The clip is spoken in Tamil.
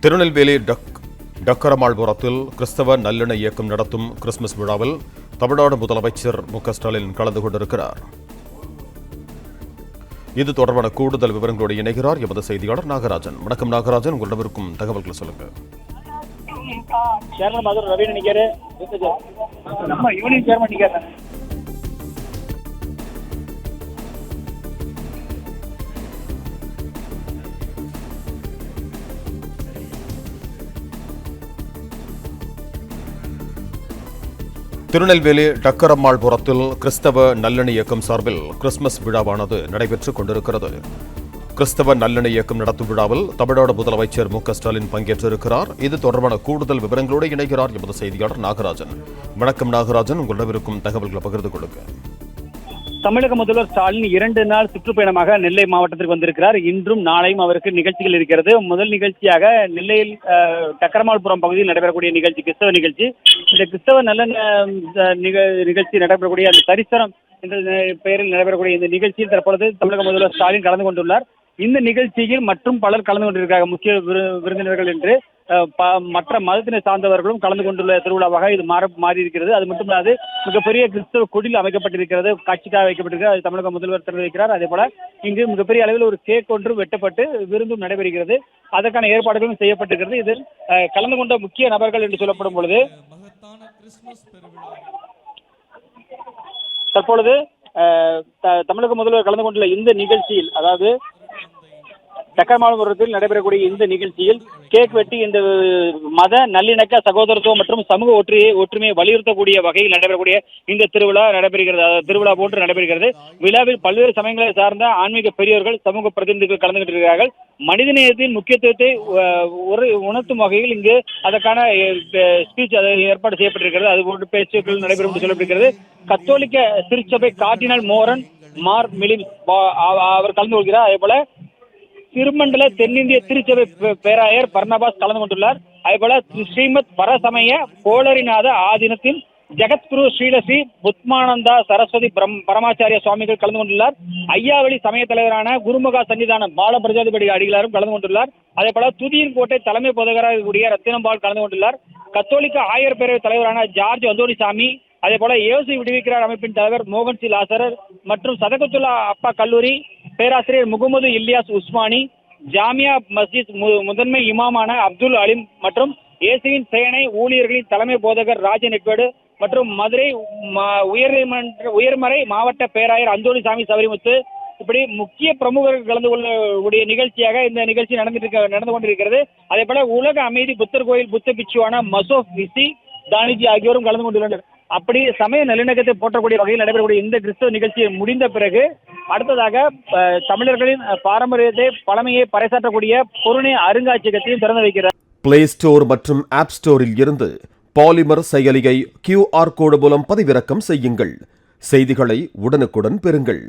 திருநெல்வேலி டக்கரமாள்புரத்தில் கிறிஸ்தவ நல்லெண்ண இயக்கம் நடத்தும் கிறிஸ்துமஸ் விழாவில் தமிழ்நாடு முதலமைச்சர் மு.க.ஸ்டாலின் கலந்து கொண்டிருக்கிறார். இது தொடர்பான கூடுதல் விவரங்களோடு இணைகிறார் எமது செய்தியாளர் நாகராஜன். வணக்கம் நாகராஜன், உங்களிடம் இருக்கும் தகவல்களை சொல்லுங்க. திருநெல்வேலி டக்கரமாள்புரத்தில் கிறிஸ்தவ நல்லெண்ண இயக்கம் சார்பில் கிறிஸ்துமஸ் விழாவானது நடைபெற்றுக் கொண்டிருக்கிறது. கிறிஸ்தவ நல்லெண்ண இயக்கம் நடத்தும் விழாவில் தமிழ்நாடு முதலமைச்சர் மு.க.ஸ்டாலின் பங்கேற்றிருக்கிறார். இது தொடர்பான கூடுதல் விவரங்களோடு இணைகிறார் எமது செய்தியாளர் நாகராஜன். வணக்கம் நாகராஜன், உங்களிடம் இருக்கும் தகவல்களை பகிர்ந்து கொடுங்க. தமிழக முதல்வர் ஸ்டாலின் 2 நாள் சுற்றுப்பயணமாக நெல்லை மாவட்டத்திற்கு வந்திருக்கிறார். இன்றும் நாளையும் அவருக்கு நிகழ்ச்சிகள் இருக்கிறது. முதல் நிகழ்ச்சியாக நெல்லையில் டக்கரமாள்புரம் பகுதியில் நடைபெறக்கூடிய நிகழ்ச்சி கிறிஸ்தவ நிகழ்ச்சி. இந்த கிறிஸ்தவ நல்ல நிகழ்ச்சி நடைபெறக்கூடிய அந்த தரிசனம் என்ற பெயரில் நடைபெறக்கூடிய இந்த நிகழ்ச்சியில் தற்பொழுது தமிழக முதல்வர் ஸ்டாலின் கலந்து கொண்டுள்ளார். இந்த நிகழ்ச்சியில் மற்றும் பலர் கலந்து கொண்டிருக்கிறார்கள். முக்கிய விருந்தினர்கள் என்று மற்ற மதத்தினை சார்ந்தவர்களும் கலந்து கொண்டுள்ள திருவிழாவாக இது மாறி இருக்கிறது. அது மட்டுமல்லாது மிகப்பெரிய கிறிஸ்தவ கொடியில் அமைக்கப்பட்டிருக்கிறது, காட்சிக்காக வைக்கப்பட்டிருக்கிறது. அதை தமிழக முதல்வர் திறந்து வைக்கிறார். அதே போல இங்கு மிகப்பெரிய அளவில் ஒரு கேக் ஒன்று வெட்டப்பட்டு விருந்தும் நடைபெறுகிறது. அதற்கான ஏற்பாடுகளும் செய்யப்பட்டிருக்கிறது. இதில் கலந்து கொண்ட முக்கிய நபர்கள் என்று சொல்லப்படும் பொழுது தற்பொழுது தமிழக முதல்வர் கலந்து கொண்டுள்ள இந்த நிகழ்ச்சியில், அதாவது டக்கரமாள்புரத்தில் நடைபெறக்கூடிய இந்த நிகழ்ச்சியில் கேக் வெட்டி இந்த மத நல்லிணக்க சகோதரத்துவம் மற்றும் சமூக ஒற்றுமையை வலியுறுத்தக்கூடிய வகையில் நடைபெறக்கூடிய இந்த திருவிழா நடைபெறுகிறது. திருவிழா போன்று நடைபெறுகிறது. விழாவில் பல்வேறு சமயங்களை சார்ந்த ஆன்மீக பெரியவர்கள், சமூக பிரதிநிதிகள் கலந்து கொண்டிருக்கிறார்கள். மனிதநேயத்தின் முக்கியத்துவத்தை உணர்த்தும் வகையில் இங்கு அதற்கான ஸ்பீச் ஏற்பாடு செய்யப்பட்டிருக்கிறது. அதுபோன்று பேச்சுக்கள் நடைபெறும் என்று சொல்லப்படுகிறது. கத்தோலிக்க திருச்சபை கார்டினல் மோரன் மார் மிலிம்ஸ் அவர் கலந்து கொள்கிறார். அதே போல திருமண்டல தென்னிந்திய திருச்சபை பேராயர் பர்னபாஸ் கலந்து கொண்டுள்ளார். அதேபோல ஸ்ரீமத் பரசமய கோளரிநாத ஆதீனத்தின் ஜெகத்குரு ஸ்ரீலஸ்ரீ புத்மானந்தா சரஸ்வதி பரமாச்சாரிய சுவாமிகள் கலந்து கொண்டுள்ளார். ஐயாவளி சமய தலைவரான குருமுகா சன்னிதான பால பிரஜாதிபதி அடிகளாரும் கலந்து கொண்டுள்ளார். அதே போல துதியின் கோட்டை தலைமை போதகராக கூடிய ரத்தினம்பால் கலந்து கொண்டுள்ளார். கத்தோலிக்க ஆயர் பேரவை தலைவரான ஜார்ஜ் அந்தோனிசாமி, அதே போல இயேசு விடுவிக்கிறார் அமைப்பின் தலைவர் மோகன் சி லாசரர் மற்றும் சதகத்துல்லா அப்பா கல்லூரி பேராசிரியர் முகமது இல்யாஸ் உஸ்மானி, ஜாமியா மஸ்ஜித் முதன்மை இமாமான அப்துல் அலிம் மற்றும் இயேசுவின் சேனை ஊழியர்களின் தலைமை போதகர் ராஜன் எட்வர்டு மற்றும் மதுரை உயர்மறை மாவட்ட பேராயர் அந்தோணிசாமி சபரிமுத்து, இப்படி முக்கிய பிரமுகர்கள் கலந்து கொள்ளக்கூடிய நிகழ்ச்சியாக இந்த நிகழ்ச்சி நடந்து கொண்டிருக்கிறது. அதே போல உலக அமைதி புத்தர் கோயில் புத்த பிச்சுவான மசோப் விசி தானிஜி ஆகியோரும் கலந்து கொண்டுள்ளனர். அப்படி சமய நல்லிணக்கத்தை போற்றக்கூடிய வகையில் நடைபெறக்கூடிய இந்த கிறிஸ்தவ நிகழ்ச்சியை முடிந்த பிறகு அடுத்ததாக தமிழர்களின் பாரம்பரியத்தை பழமையை பறைசாற்றக்கூடிய பொருணை அருங்காட்சியகத்தையும் திறந்து வைக்கிறார். பிளே ஸ்டோர் மற்றும் ஆப் ஸ்டோரில் இருந்து பாலிமர் செயலியை QR கோடு மூலம் பதிவிறக்கம் செய்யுங்கள். செய்திகளை உடனுக்குடன் பெறுங்கள்.